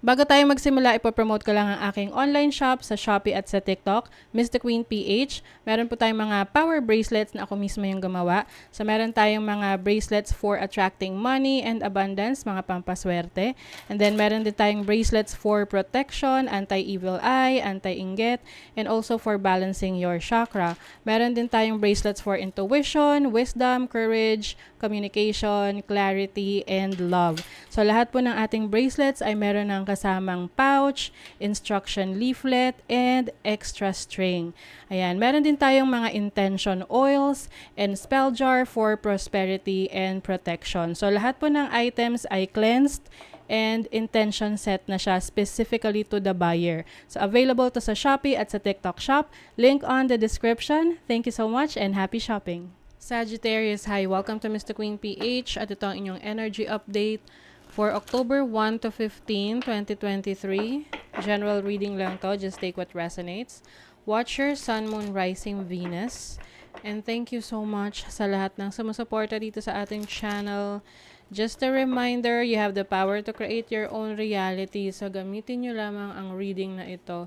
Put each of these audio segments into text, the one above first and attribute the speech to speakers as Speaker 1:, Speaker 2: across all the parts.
Speaker 1: Bago tayo magsimula, ipopromote ko lang ang aking online shop sa Shopee at sa TikTok, Miss The Queen PH. Meron po tayong mga power bracelets na ako mismo yung gumawa. So meron tayong mga bracelets for attracting money and abundance, mga pampaswerte. And then meron din tayong bracelets for protection, anti-evil eye, anti-inggit, and also for balancing your chakra. Meron din tayong bracelets for intuition, wisdom, courage, communication, clarity, and love. So lahat po ng ating bracelets ay meron ng kasamang pouch, instruction leaflet, and extra string. Ayan, meron din tayong mga intention oils and spell jar for prosperity and protection. So lahat po ng items ay cleansed and intention set na siya specifically to the buyer. So available to sa Shopee at sa TikTok shop. Link on the description. Thank you so much and happy shopping! Sagittarius, hi! Welcome to Mr. Queen PH at ito ang inyong energy update for October 1 to 15, 2023. General reading lang to, just take what resonates. Watch your Sun, Moon, Rising, Venus. And thank you so much sa lahat ng sumusuporta dito sa ating channel. Just a reminder, you have the power to create your own reality. So gamitin nyo lamang ang reading na ito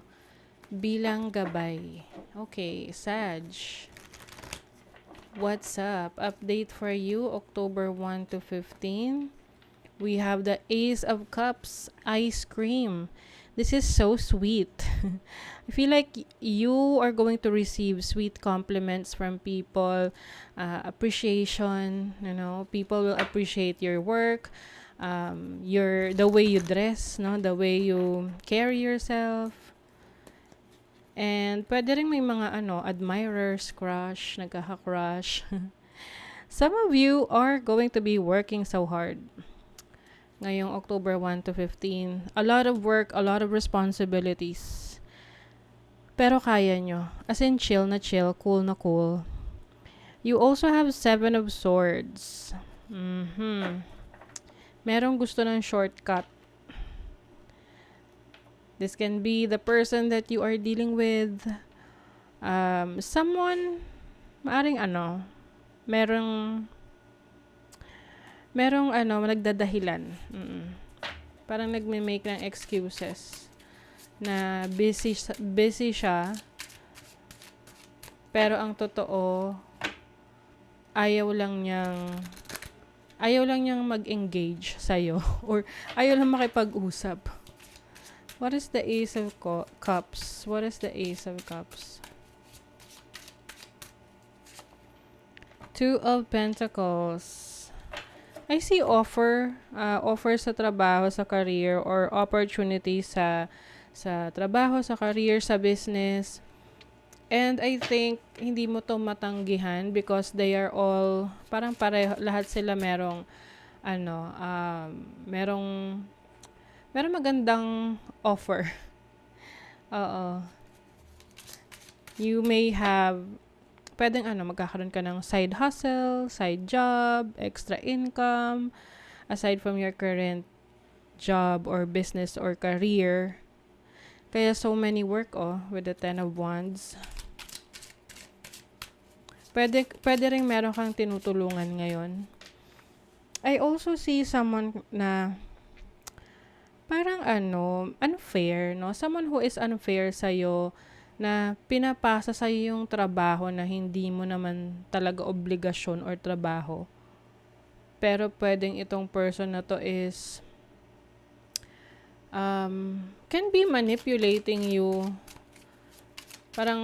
Speaker 1: bilang gabay. Okay, Sag. What's up? Update for you, October 1 to 15. We have the Ace of Cups, ice cream. This is so sweet. I feel like you are going to receive sweet compliments from people, appreciation. People will appreciate your work, the way you dress, the way you carry yourself. And pwede rin may mga admirers, crush, nagkaka-crush. Some of you are going to be working so hard ngayong October 1 to 15. A lot of work, a lot of responsibilities. Pero kaya nyo. As in, chill na chill, cool na cool. You also have 7 of Swords. Merong gusto ng shortcut. This can be the person that you are dealing with. Someone, maaring merong nagdadahilan. Parang nagme-make ng excuses na busy siya, pero ang totoo ayaw lang niyang mag-engage sa'yo or ayaw lang makipag-usap. What is the Ace of Cups? What is the Ace of Cups? Two of Pentacles. I see offer sa trabaho, sa career, or opportunity sa trabaho, sa career, sa business. And I think hindi mo to matanggihan because they are all parang pareho, lahat sila merong magandang offer. Oo. You may have pwedeng magkakaroon ka ng side hustle, side job, extra income, aside from your current job or business or career. Kaya so many work with the 10 of Wands. Pwede rin meron kang tinutulungan ngayon. I also see someone na parang unfair, no? Someone who is unfair sa'yo, na pinapasa sa yung trabaho na hindi mo naman talaga obligasyon or trabaho. Pero pwedeng itong person na to is can be manipulating you. Parang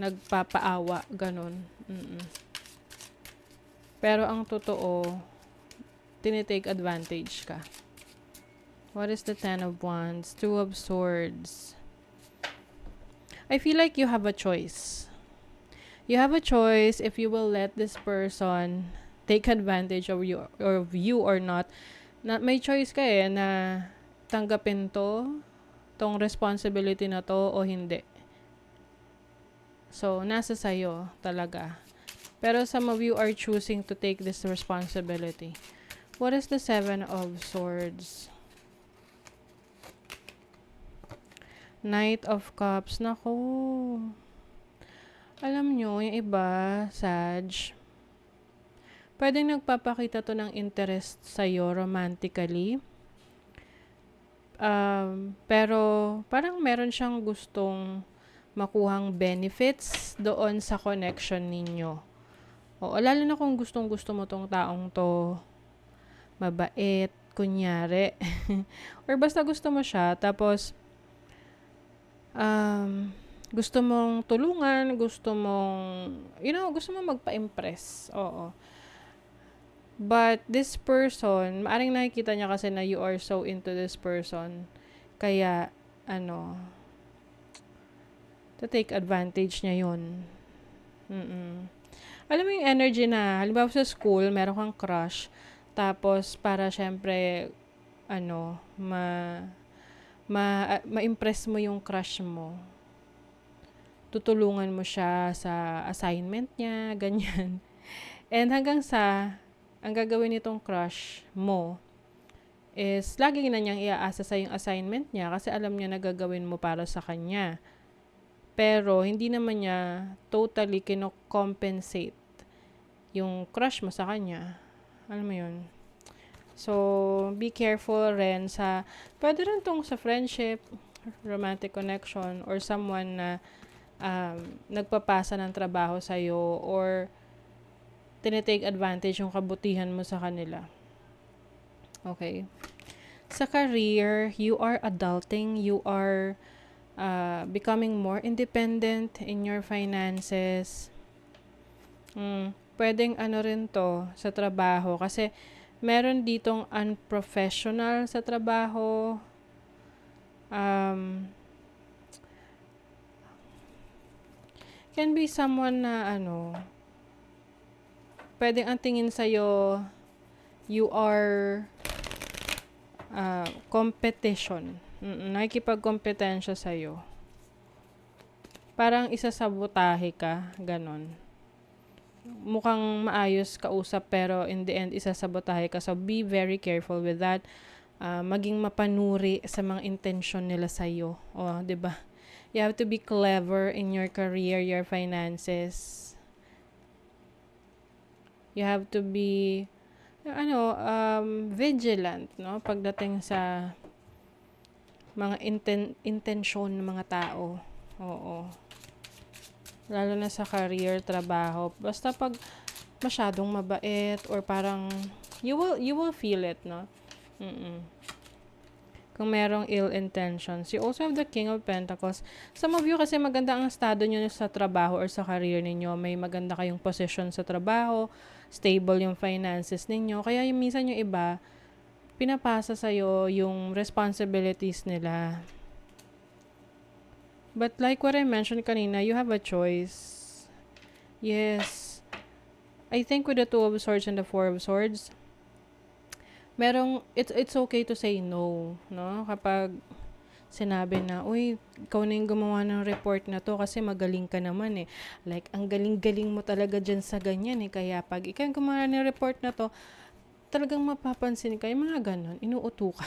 Speaker 1: nagpapaawa, ganun. Pero ang totoo, tinitake advantage ka. What is the 10 of Wands? 2 of Swords. I feel like you have a choice. You have a choice if you will let this person take advantage of you or not. May choice ka na tanggapin tong responsibility na to o hindi. So, nasa sayo talaga. Pero some of you are choosing to take this responsibility. What is the 7 of Swords? Knight of Cups. Naku. Alam nyo, yung iba, Sag, pwedeng nagpapakita to ng interest sa'yo romantically. Pero parang meron siyang gustong makuhang benefits doon sa connection ninyo. O lalo na kung gustong-gusto mo tong taong to, mabait, kunyari. Or basta gusto mo siya, tapos gusto mong tulungan, gusto mong, gusto mong magpa-impress. Oo. But this person, maaring nakikita niya kasi na you are so into this person. Kaya, to take advantage niya yun. Alam mo yung energy na, halimbawa sa school, meron kang crush, tapos para syempre, ma-impress mo yung crush mo. Tutulungan mo siya sa assignment niya, ganyan. And hanggang sa, ang gagawin nitong crush mo is lagi na niyang iaasa sa yung assignment niya kasi alam niya na gagawin mo para sa kanya. Pero hindi naman niya totally kino-compensate yung crush mo sa kanya. Alam mo yun? So, be careful rin sa, pwede rin tong sa friendship, romantic connection, or someone na nagpapasa ng trabaho sa'yo, or tinitake advantage yung kabutihan mo sa kanila. Okay? Sa career, you are adulting, you are becoming more independent in your finances. Pwedeng rin to sa trabaho kasi meron ditong unprofessional sa trabaho. Can be someone na pwedeng ang tingin sa'yo, you are competition. Nakikipagkompetensya sa'yo. Parang isasabotahe ka, ganon. Mukhang maayos kausap pero in the end isasabotahe ka. So be very careful with that. Maging mapanuri sa mga intensyon nila sa'yo. O, 'di ba? You have to be clever in your career, your finances. You have to be vigilant, no? Pagdating sa mga intensyon ng mga tao. Oo. Lalo na sa career, trabaho. Basta pag masyadong mabait or parang you will feel it, no? Kung merong ill intentions. You also have the King of Pentacles. Some of you kasi maganda ang estado nyo sa trabaho or sa career ninyo. May maganda kayong position sa trabaho, stable yung finances ninyo. Kaya yung minsan yung iba, pinapasa sa'yo yung responsibilities nila. But like what I mentioned kanina, you have a choice. Yes. I think with the Two of Swords and the Four of Swords, it's okay to say no, no? Kapag sinabi na, uy, ikaw na yung gumawa ng report na to kasi magaling ka naman eh. Like, ang galing-galing mo talaga dyan sa ganyan eh. Kaya pag ikaw yung gumawa ng report na to, talagang mapapansin ka, yung mga ganon, inuuto ka.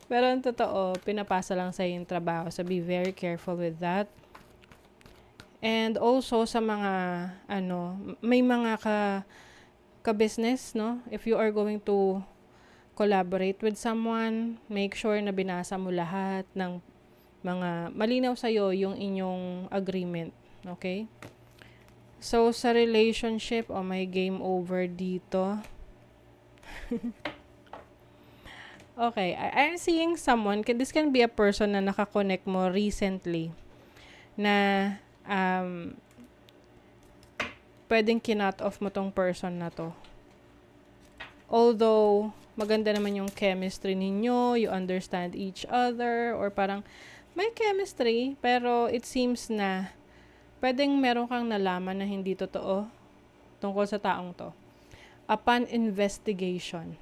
Speaker 1: Pero ang totoo, pinapasa lang sa yung trabaho. So, be very careful with that. And also, sa mga, may mga ka-business, no? If you are going to collaborate with someone, make sure na binasa mo lahat ng mga malinaw sa'yo yung inyong agreement. Okay? So, sa relationship, may game over dito. Okay, I'm seeing someone, this can be a person na nakakonect mo recently, na pwedeng kinut off mo tong person na to. Although, maganda naman yung chemistry ninyo, you understand each other, or parang may chemistry, pero it seems na pwedeng meron kang nalaman na hindi totoo tungkol sa taong to. Upon investigation.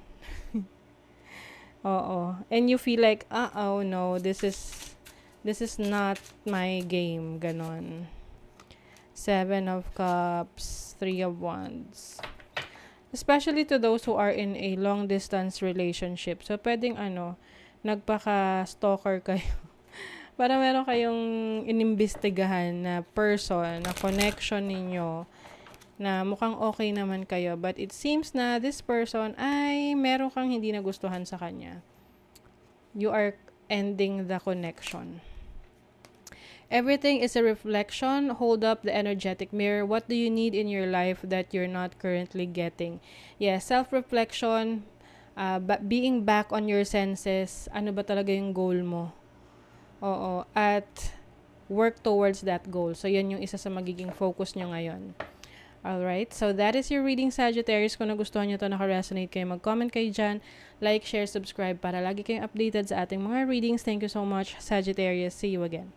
Speaker 1: Oo. And you feel like, oh no, this is not my game. Ganon. 7 of Cups, 3 of Wands. Especially to those who are in a long distance relationship. So, pwedeng nagpaka-stalker kayo. Para meron kayong inimbestigahan na person, na connection ninyo, na mukhang okay naman kayo. But it seems na this person ay meron kang hindi nagustuhan sa kanya. you are ending the connection. Everything is a reflection. Hold up the energetic mirror. What do you need in your life that you're not currently getting? Yes, self-reflection, being back on your senses. Ano ba talaga yung goal mo? Oo, at work towards that goal. So, yan yung isa sa magiging focus nyo ngayon. Alright, so that is your reading, Sagittarius. Kung nagustuhan nyo to, naka-resonate kayo, mag-comment kayo dyan, like, share, subscribe para lagi kayong updated sa ating mga readings. Thank you so much, Sagittarius. See you again.